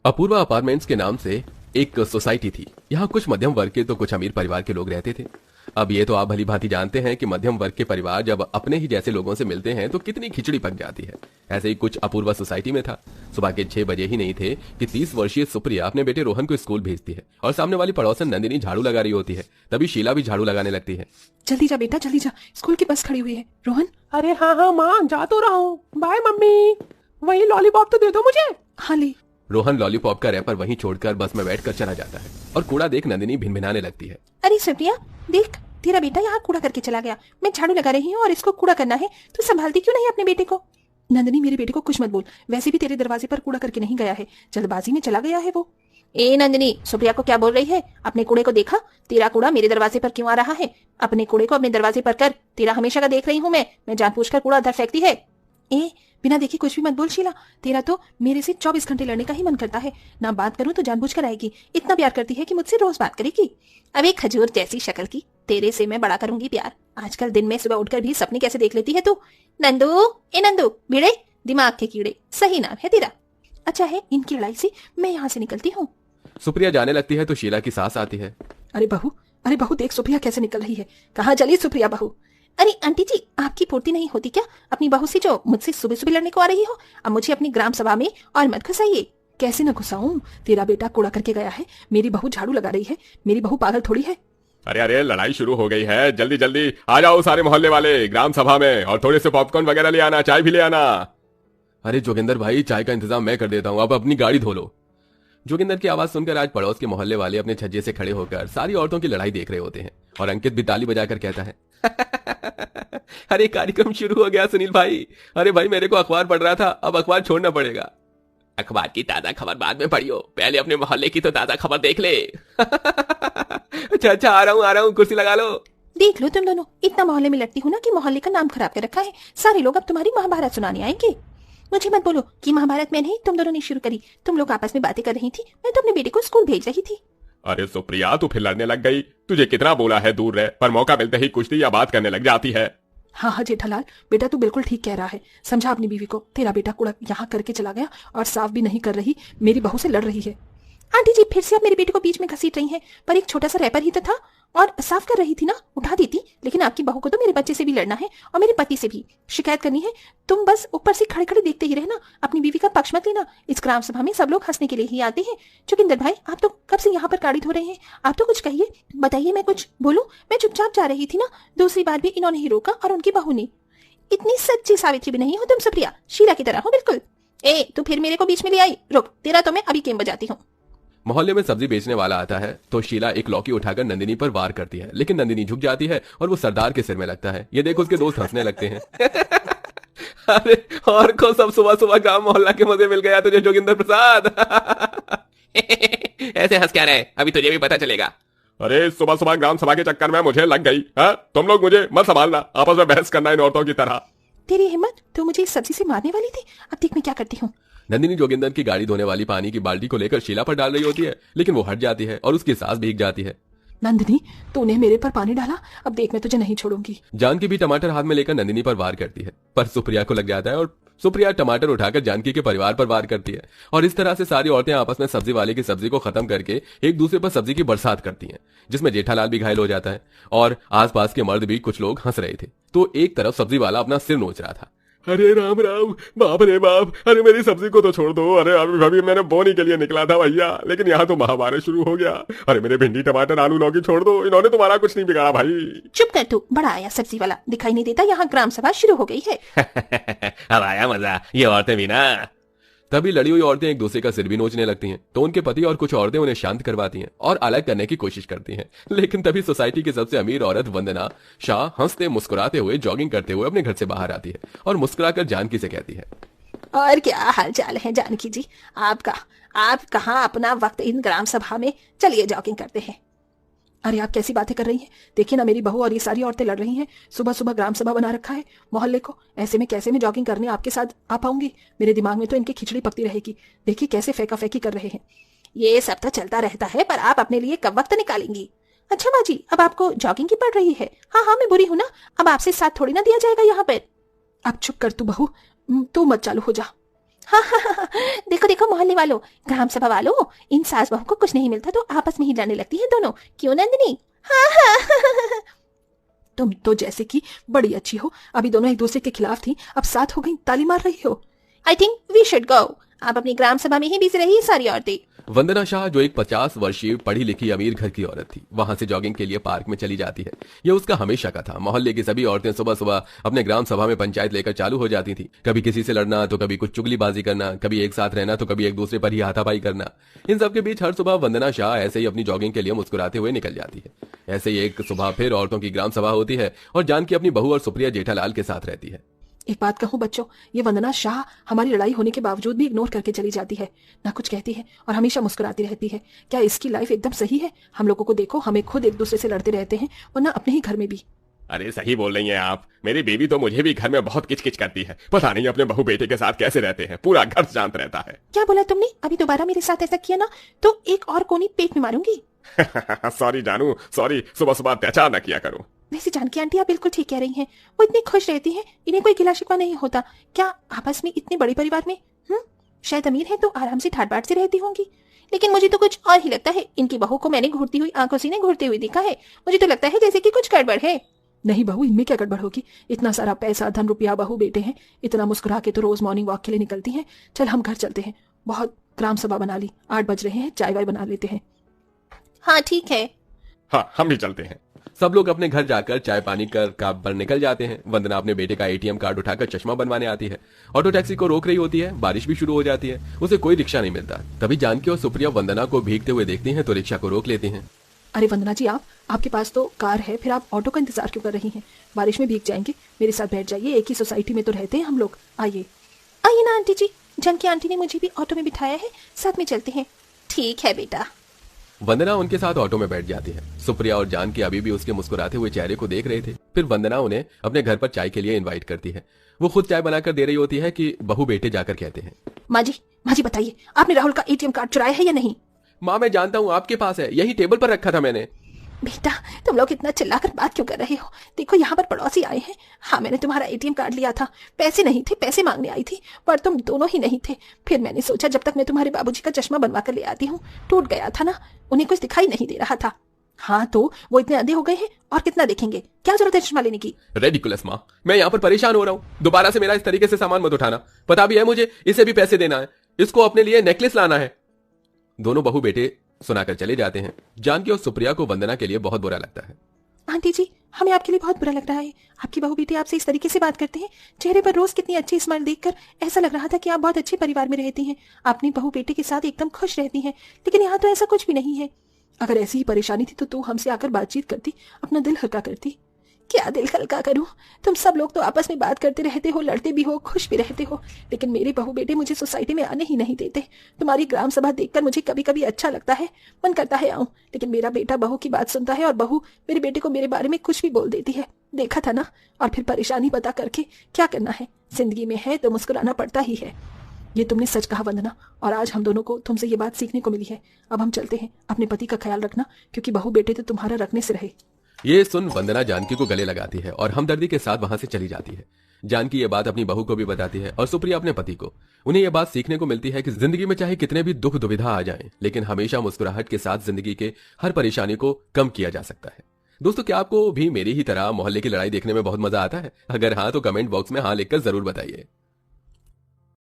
Apoorva apartments के नाम से एक सोसाइटी थी। यहाँ कुछ मध्यम वर्ग के तो कुछ अमीर परिवार के लोग रहते थे। अब ये तो आप भली भांति जानते हैं कि मध्यम वर्ग के परिवार जब अपने ही जैसे लोगों से मिलते हैं तो कितनी खिचड़ी पक जाती है। ऐसे ही कुछ अपूर्वा सोसाइटी में था। सुबह के 6 बजे ही नहीं थे कि 30 वर्षीय सुप्रिया अपने बेटे रोहन को स्कूल भेजती है और सामने वाली पड़ोसन नंदिनी झाड़ू लगा रही होती है। तभी शीला भी झाड़ू लगाने लगती है। जल्दी जा बेटा जल्दी जा, स्कूल की बस खड़ी हुई है। रोहन। अरे हाँ माँ, जा तो रहा हूँ। Bye mummy. वही लॉलीपॉप तो दे दो मुझे। हाँ ले। रोहन लॉलीपॉप का रैपर वहीं छोड़कर बस में बैठकर चला जाता है और कूड़ा देख नंदिनी भिनभिनाने लगती है। अरे सुप्रिया देख, तेरा बेटा यहाँ कूड़ा करके चला गया। मैं झाड़ू लगा रही हूँ और इसको कूड़ा करना है, तू संभालती क्यों नहीं अपने बेटे को? नंदिनी मेरे बेटे को कुछ मत बोल, वैसे भी तेरे दरवाजे पर कूड़ा करके नहीं गया है, जल्दबाजी में चला गया है वो। ए नंदिनी, सुप्रिया को क्या बोल रही है? अपने कूड़े को देखा? तेरा कूड़ा मेरे दरवाजे पर क्यों आ रहा है? अपने कूड़े को अपने दरवाजे पर कर। तेरा हमेशा का देख रही हूँ मैं जानबूझकर कूड़ा उधर फेंकती है। ए बिना देखे कुछ भी मत बोल शीला, तेरा तो मेरे से 24 घंटे लड़ने का ही मन करता है। ना बात करूं तो जानबूझकर आएगी। इतना प्यार करती है कि मुझसे रोज बात करेगी। अब एक खजूर जैसी शक्ल की तेरे से मैं बड़ा करूंगी प्यार। आजकल दिन में सुबह उठकर भी सपने कैसे देख लेती है तू? नंदू, ए नंदू, भिड़े दिमाग के कीड़े, सही नाम है तेरा। अच्छा है, इनकी लड़ाई से मैं यहाँ से निकलती हूँ। सुप्रिया जाने लगती है तो शीला की सास आती है। अरे बहू देख सुप्रिया कैसे निकल रही है। कहाँ चली सुप्रिया बहू? अरे आंटी जी, आपकी पूर्ति नहीं होती क्या अपनी बहू से जो मुझसे सुबह सुबह लड़ने को आ रही हो? अब मुझे अपनी ग्राम सभा में और मत घुसाइए। कैसे न घुसाऊं? तेरा बेटा कूड़ा करके गया है, मेरी बहू झाड़ू लगा रही है। मेरी बहू पागल थोड़ी है। अरे लड़ाई शुरू हो गई है। जल्दी जल्दी आ जाओ सारे मोहल्ले वाले ग्राम सभा में, और थोड़े से पॉपकॉर्न वगैरह ले आना, चाय भी ले आना। अरे जोगिंदर भाई, चाय का इंतजाम मैं कर देता हूँ, आप अपनी गाड़ी धो लो। जोगिंदर की आवाज सुनकर आज पड़ोस के मोहल्ले वाले अपने छज्जे से खड़े होकर सारी औरतों की लड़ाई देख रहे होते हैं और अंकित भी ताली बजाकर कहता है अरे कार्यक्रम शुरू हो गया सुनील भाई। अरे भाई, मेरे को अखबार पढ़ रहा था, अब अखबार छोड़ना पड़ेगा। अखबार की ताजा खबर बाद में पढ़ियो, पहले अपने मोहल्ले की तो ताजा खबर देख ले। अच्छा आ रहा हूँ, कुर्सी लगा लो। देख लो तुम दोनों, इतना मोहल्ले में लड़ती हो ना कि मोहल्ले का नाम खराब कर रखा है। सारे लोग अब तुम्हारी महाभारत सुनाने आएंगे। मुझे मत बोलो कि महाभारत में नहीं, तुम दोनों ने शुरू करी। तुम लोग आपस में बातें कर रही थी, मैं तो अपने बेटे को स्कूल भेज रही थी। अरे सुप्रिया, तू फिर लड़ने लग गई। तुझे कितना बोला है दूर रह, पर मौका मिलते ही कुश्ती या बात करने लग जाती है। हाँ जेठालाल, बेटा तू बिल्कुल ठीक कह रहा है। समझा अपनी बीवी को। तेरा बेटा कूड़ा यहाँ करके चला गया और साफ भी नहीं कर रही, मेरी बहू से लड़ रही है। आंटी जी फिर से आप मेरे बेटे को बीच में घसीट रही हैं, पर एक छोटा सा रैपर ही तो था और साफ कर रही थी ना, उठा देती। लेकिन आपकी बहू को तो मेरे बच्चे से भी लड़ना है और मेरे पति से भी शिकायत करनी है। तुम बस ऊपर से खड़े खड़े देखते ही रहना, अपनी बीवी का पक्ष मत लेना। इस ग्राम सभा में सब लोग हंसने के लिए ही आते हैं। जोगिंदर भाई, आप तो कब से यहाँ पर गाड़ी धो रहे हैं? आप तो कुछ कहिए, बताइए, मैं कुछ बोलूं? मैं चुपचाप जा रही थी ना, दूसरी बार भी इन्होंने ही रोका और उनकी बहू ने। इतनी सच्ची सावित्री भी नहीं हो तुम सुप्रिया, शीला की तरह हो बिल्कुल। ए तू फिर मेरे को बीच में ले आई, रुक, तेरा तो मैं अभी गेम बजाती हूँ। मोहल्ले में सब्जी बेचने वाला आता है तो शीला एक लौकी उठाकर नंदिनी पर वार करती है, लेकिन नंदिनी झुक जाती है और वो सरदार के सिर में लगता है। ये देख उसके दोस्त हंसने लगते हैं। अरे और को सब सुबह सुबह गांव मोहल्ला के मजे मिल गया तुझे जोगिंदर प्रसाद। ऐसे हंस क्या रहे, अभी तुझे भी पता चलेगा। अरे सुबह सुबह ग्राम सभा के चक्कर में मुझे लग गई। तुम लोग मुझे मत संभालना, आपस में बहस करना इन औरतों की तरह। तेरी हिम्मत, तो मुझे इस सब्जी से मारने वाली थी। अब देख मैं क्या करती हूँ। नंदिनी जोगिंदर की गाड़ी धोने वाली पानी की बाल्टी को लेकर शीला पर डाल रही होती है, लेकिन वो हट जाती है और उसकी सांस भीग जाती है। नंदिनी, तूने मेरे पर पानी डाला, अब देख मैं तुझे नहीं छोड़ूंगी। जानकी भी टमाटर हाथ में लेकर नंदिनी पर वार करती है, पर सुप्रिया को लग जाता है और सुप्रिया टमाटर उठाकर जानकी के परिवार पर वार करती है। और इस तरह से सारी औरतें आपस में सब्जी वाले की सब्जी को खत्म करके एक दूसरे पर सब्जी की बरसात करती हैं, जिसमें जेठालाल भी घायल हो जाता है और आसपास के मर्द भी कुछ लोग हंस रहे थे। तो एक तरफ सब्जी वाला अपना सिर नोच रहा था। अरे राम राम, बाप रे बाप, अरे मेरी सब्जी को तो छोड़ दो। अरे अभी मैंने बोनी के लिए निकला था भैया, लेकिन यहाँ तो महाभारत शुरू हो गया। अरे मेरे भिंडी टमाटर आलू लौकी छोड़ दो, इन्होंने तुम्हारा कुछ नहीं बिगाड़ा भाई। चुप कर तू, बड़ा आया सब्जी वाला, दिखाई नहीं देता यहाँ ग्राम सभा शुरू हो गई है। अब आया मजा, ये औरतें भी ना। तभी लड़ी हुई औरतें एक दूसरे का सिर भी नोचने लगती हैं, तो उनके पति और कुछ औरतें उन्हें शांत करवाती हैं और अलग करने की कोशिश करती हैं। लेकिन तभी सोसाइटी की सबसे अमीर औरत वंदना शाह हंसते मुस्कुराते हुए जॉगिंग करते हुए अपने घर से बाहर आती है और मुस्कुराकर जानकी से कहती है, और क्या हाल चाल है जानकी जी आपका? आप कहाँ अपना वक्त इन ग्राम सभा में, चलिए जॉगिंग करते हैं। अरे आप कैसी बातें कर रही हैं? देखिए ना, मेरी बहू और ये सारी औरतें लड़ रही हैं। सुबह सुबह ग्राम सभा बना रखा है मोहल्ले को, ऐसे में कैसे मैं जॉगिंग करने आपके साथ आ पाऊंगी? मेरे दिमाग में तो इनकी खिचड़ी पकती रहेगी। देखिए कैसे फेंका फेंकी कर रहे हैं। ये सब तो चलता रहता है, पर आप अपने लिए कब वक्त निकालेंगी? अच्छा माँ जी, अब आपको जॉगिंग की पड़ रही है? हाँ मैं बुरी हूँ ना, अब आपसे साथ थोड़ी ना दिया जाएगा यहाँ पर। अब चुप कर तू बहू, तू मत चालू हो जा। हाँ हाँ हाँ हाँ, देखो देखो मोहल्ले वालों, ग्राम सभा वालों, इन सास बहू को कुछ नहीं मिलता तो आपस में ही लड़ने लगती है दोनों, क्यों नंदिनी? हाँ हाँ तुम तो जैसे कि बड़ी अच्छी हो, अभी दोनों एक दूसरे के खिलाफ थी, अब साथ हो गई, ताली मार रही हो। I think we should go. आप अपनी ग्राम सभा में ही बिजी रही सारी औरतें। वंदना शाह जो एक 50 वर्षीय पढ़ी लिखी अमीर घर की औरत थी, वहां से जॉगिंग के लिए पार्क में चली जाती है। यह उसका हमेशा का था। मोहल्ले की सभी औरतें सुबह सुबह अपने ग्राम सभा में पंचायत लेकर चालू हो जाती थी। कभी किसी से लड़ना, तो कभी कुछ चुगलीबाजी करना, कभी एक साथ रहना, तो कभी एक दूसरे पर ही हाथापाई करना। इन सब के बीच हर सुबह वंदना शाह ऐसे ही अपनी जॉगिंग के लिए मुस्कुराते हुए निकल जाती है। ऐसे ही एक सुबह फिर औरतों की ग्राम सभा होती है और जानकी अपनी बहू और सुप्रिया जेठालाल के साथ रहती है। एक बात कहूं बच्चों, ये वंदना शाह हमारी लड़ाई होने के बावजूद भी इग्नोर करके चली जाती है, ना कुछ कहती है और हमेशा मुस्कुराती रहती है। क्या इसकी लाइफ एकदम सही है? हम लोगों को देखो, हमें खुद एक दूसरे से लड़ते रहते हैं, वरना अपने ही घर में भी। अरे सही बोल रही हैं आप। मेरी बेबी तो मुझे भी घर में बहुत किचकिच करती है। पता नहीं अपने बहू बेटे के साथ कैसे रहते हैं, पूरा घर शांत रहता है। क्या बोला तुमने? अभी दोबारा मेरे साथ ऐसा किया ना तो एक और कोनी पेट में मारूंगी। सॉरी जानू, सॉरी। सुबह सुबह अत्याचार न किया करो। वैसे जानकी आंटी आप बिल्कुल ठीक कह रही हैं, वो इतनी खुश रहती हैं, इन्हें कोई गिला शिकवा नहीं होता। क्या आपस में इतने बड़े परिवार में शायद अमीर है तो आराम से ठाट बाट से रहती होंगी, लेकिन मुझे तो कुछ और ही लगता है। इनकी बहू को मैंने घूरती हुई आंखों से घूरते हुए देखा है, मुझे तो लगता है जैसे कि कुछ गड़बड़ है। नहीं बहू, इनमें क्या गड़बड़ होगी? इतना सारा पैसा, धन रुपया, बहू बेटे हैं, इतना मुस्कुरा के तो रोज मॉर्निंग वॉक के लिए निकलती हैं। चल हम घर चलते हैं, बहुत ग्राम सभा बना ली, 8 बज रहे हैं, चाय वाय बना लेते हैं। हाँ ठीक है। हाँ हम भी चलते हैं। सब लोग अपने घर जाकर चाय पानी कर काम पर निकल जाते हैं। वंदना अपने बेटे का एटीएम कार्ड उठाकर चश्मा बनवाने आती है। ऑटो टैक्सी को रोक रही होती है। बारिश भी शुरू हो जाती है, उसे कोई रिक्शा नहीं मिलता। तभी जानकी और सुप्रिया वंदना को भीगते हुए देखती हैं तो रिक्शा को रोक लेती हैं। अरे वंदना जी, आपके पास तो कार है, फिर आप ऑटो का इंतजार क्यों कर रही हैं? बारिश में भीग जाएंगे, मेरे साथ बैठ जाइए, एक ही सोसाइटी में तो रहते हैं हम लोग। आइए आइए ना आंटी जी, जानकी आंटी ने मुझे भी ऑटो में बिठाया है, साथ में चलते हैं। ठीक है बेटा। वंदना उनके साथ ऑटो में बैठ जाती है। सुप्रिया और जानकी अभी भी उसके मुस्कुराते हुए चेहरे को देख रहे थे। फिर वंदना उन्हें अपने घर पर चाय के लिए इनवाइट करती है। वो खुद चाय बनाकर दे रही होती है कि बहू बेटे जाकर कहते हैं, माँ जी बताइए, आपने राहुल का एटीएम कार्ड चुराया है या नहीं? माँ मैं जानता हूँ आपके पास है, यही टेबल पर रखा था मैंने। बेटा तुम लोग इतना चिल्लाकर बात क्यों कर रहे हो? देखो यहाँ पर पड़ोसी आए हैं। हाँ मैंने तुम्हारा एटीएम कार्ड लिया था, पैसे नहीं थे, पैसे मांगने आई थी, पर तुम दोनों ही नहीं थे। फिर मैंने सोचा जब तक मैं तुम्हारे बाबूजी का चश्मा बनवा कर ले आती हूँ, टूट गया था ना, उन्हें कुछ दिखाई नहीं दे रहा था। हाँ तो वो इतने अंधे हो गए हैं और कितना देखेंगे, क्या जरूरत है चश्मा लेने की? रेडिकुलस माँ, मैं यहाँ पर परेशान हो रहा हूँ। दोबारा से मेरा इस तरीके से सामान मत उठाना। पता भी है मुझे इसे भी पैसे देना है, इसको अपने लिए नेकलेस लाना है। दोनों बहू बेटे सुनाकर चले जाते हैं। जानकी और सुप्रिया को वंदना के लिए बहुत बुरा लगता है। आंटी जी हमें आपके लिए बहुत बुरा लग रहा है, आपकी बहू बेटी आपसे इस तरीके से बात करते हैं। चेहरे पर रोज कितनी अच्छी स्माइल देखकर ऐसा लग रहा था कि आप बहुत अच्छे परिवार में रहती हैं, अपनी बहू बेटे के साथ एकदम खुश रहती हैं, लेकिन यहाँ तो ऐसा कुछ भी नहीं है। अगर ऐसी ही परेशानी थी तो तू हमसे आकर बातचीत करती, अपना दिल हल्का करती। क्या दिल हल्का करूं? तुम सब लोग तो आपस में बात करते रहते हो, लड़ते भी हो, खुश भी रहते हो, लेकिन मेरे बहू बेटे मुझे सोसाइटी में आने ही नहीं देते। तुम्हारी ग्राम सभा देखकर मुझे कभी कभी अच्छा लगता है, मन करता है आऊं, लेकिन मेरा बेटा बहू की बात सुनता है और बहू मेरे बेटे को मेरे बारे में कुछ भी बोल देती है। देखा था ना, और फिर परेशानी बता करके क्या करना है? जिंदगी में है तो मुस्कुराना पड़ता ही है। ये तुमने सच कहा वंदना, और आज हम दोनों को तुमसे ये बात सीखने को मिली है। अब हम चलते हैं, अपने पति का ख्याल रखना, क्योंकि बहू बेटे तो तुम्हारा रखने से रहे। ये सुन वंदना जानकी को गले लगाती है और हमदर्दी के साथ वहां से चली जाती है। जानकी ये बात अपनी बहू को भी बताती है और सुप्रिया अपने पति को। उन्हें यह बात सीखने को मिलती है कि जिंदगी में चाहे कितने भी दुख दुविधा आ जाएं, लेकिन हमेशा मुस्कुराहट के साथ जिंदगी के हर परेशानी को कम किया जा सकता है। दोस्तों, क्या आपको भी मेरी ही तरह मोहल्ले की लड़ाई देखने में बहुत मजा आता है? अगर हाँ तो कमेंट बॉक्स में हाँ लिखकर जरूर बताइए।